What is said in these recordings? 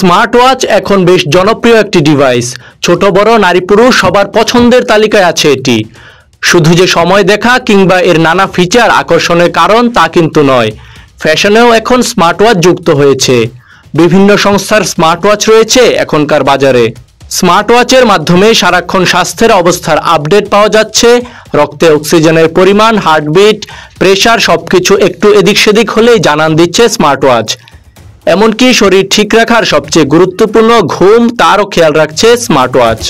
Smart watch এখন বেশ জনপ্রিয় একটি ডিভাইস। ছোট বড় নারী পুরুষ সবার পছন্দের তালিকায় আছে এটি। শুধু যে সময় দেখা কিংবা এর নানা ফিচার আকর্ষণের কারণ তা কিন্তু নয়, ফ্যাশনেও এখন স্মার্ট ওয়াচ যুক্ত হয়েছে। বিভিন্ন সংস্থার স্মার্ট ওয়াচ রয়েছে এখনকার বাজারে। স্মার্ট ওয়াচের মাধ্যমে সারাক্ষণ স্বাস্থ্যের অবস্থার আপডেট পাওয়া যাচ্ছে। রক্তে অক্সিজেনের পরিমাণ, হার্টবিট, প্রেশার সবকিছু একটু এদিক সেদিক হলেই জানান দিচ্ছে স্মার্ট ওয়াচ। এমনকি শরীর ঠিক রাখার সবচেয়ে গুরুত্বপূর্ণ ঘুম, তারও খেয়াল রাখছে স্মার্ট ওয়াচ।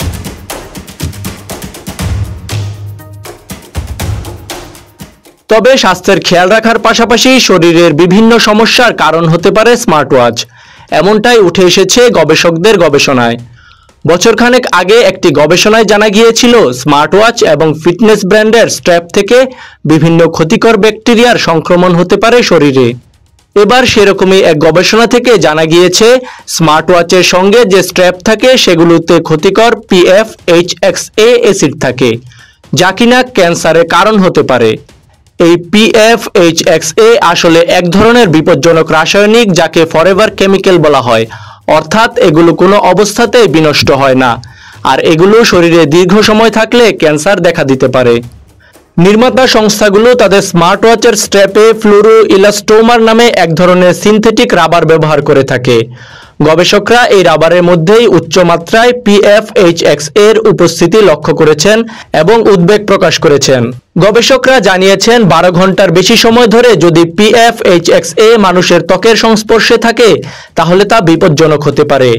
তবে স্বাস্থ্যের খেয়াল রাখার পাশাপাশি শরীরের বিভিন্ন সমস্যার কারণ হতে পারে স্মার্ট ওয়াচ, এমনটাই উঠে এসেছে গবেষকদের গবেষণায়। বছরখানেক আগে একটি গবেষণায় জানা গিয়েছিল স্মার্ট ওয়াচ এবং ফিটনেস ব্র্যান্ডের স্ট্র্যাপ থেকে বিভিন্ন ক্ষতিকর ব্যাকটেরিয়ার সংক্রমণ হতে পারে শরীরে। এবার সেরকমই এক গবেষণা থেকে জানা গিয়েছে স্মার্ট ওয়াচের সঙ্গে যে স্ট্র্যাপ থাকে সেগুলোতে ক্ষতিকর PFHXA অ্যাসিড থাকে, যা কিনা ক্যান্সারের কারণ হতে পারে। এই PFHXA আসলে এক ধরনের বিপজ্জনক রাসায়নিক, যাকে ফরএভার কেমিক্যাল বলা হয়, অর্থাৎ এগুলো কোনো অবস্থাতেই বিনষ্ট হয় না, আর এগুলো শরীরে দীর্ঘ সময় থাকলে ক্যান্সার দেখা দিতে পারে। নির্মাতা সংস্থাগুলো তাদের স্মার্ট ওয়াচের স্ট্র্যাপে ফ্লুরো ইলাস্টোমার নামে এক ধরনের সিনথেটিক রাবার ব্যবহার করে থাকে। গবেষকরা এই রাবারের মধ্যেই উচ্চ মাত্রায় PFHXA এর উপস্থিতি লক্ষ্য করেছেন এবং উদ্বেগ প্রকাশ করেছেন। গবেষকরা জানিয়েছেন 12 ঘন্টার বেশি সময় ধরে যদি PFHXA মানুষের ত্বকের সংস্পর্শে থাকে তাহলে তা বিপজ্জনক হতে পারে।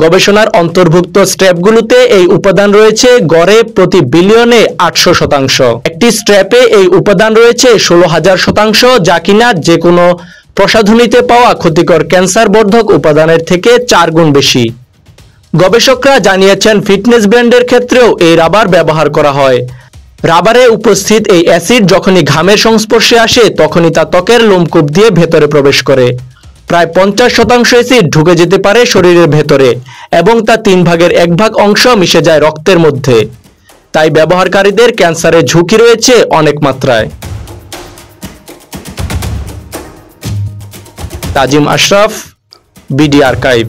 গবেষণার অন্তর্ভুক্ত স্ট্র্যাপগুলোতে এই উপাদান রয়েছে গড়ে প্রতি বিলিয়নে 800%। একটি স্ট্র্যাপে এই উপাদান রয়েছে 16,000%, যা কিনা যে কোনো প্রসাধনীতে পাওয়া ক্ষতিকর ক্যান্সার বর্ধক উপাদানের থেকে 4 গুণ বেশি। গবেষকরা জানিয়েছেন ফিটনেস ব্র্যান্ডের ক্ষেত্রেও এই রাবার ব্যবহার করা হয়। রাবারে উপস্থিত এই অ্যাসিড যখনই ঘামের সংস্পর্শে আসে তখনই তা ত্বকের লোমকূপ দিয়ে ভেতরে প্রবেশ করে। প্রায় 50% অ্যাসিড ঢুকে যেতে পারে শরীরের ভেতরে এবং তা 3 ভাগের 1 ভাগ অংশ মিশে যায় রক্তের মধ্যে। তাই ব্যবহারকারীদের ক্যান্সারের ঝুঁকি রয়েছে অনেক মাত্রায়। তাজিম আশরাফ, বিডি আর্কাইভ।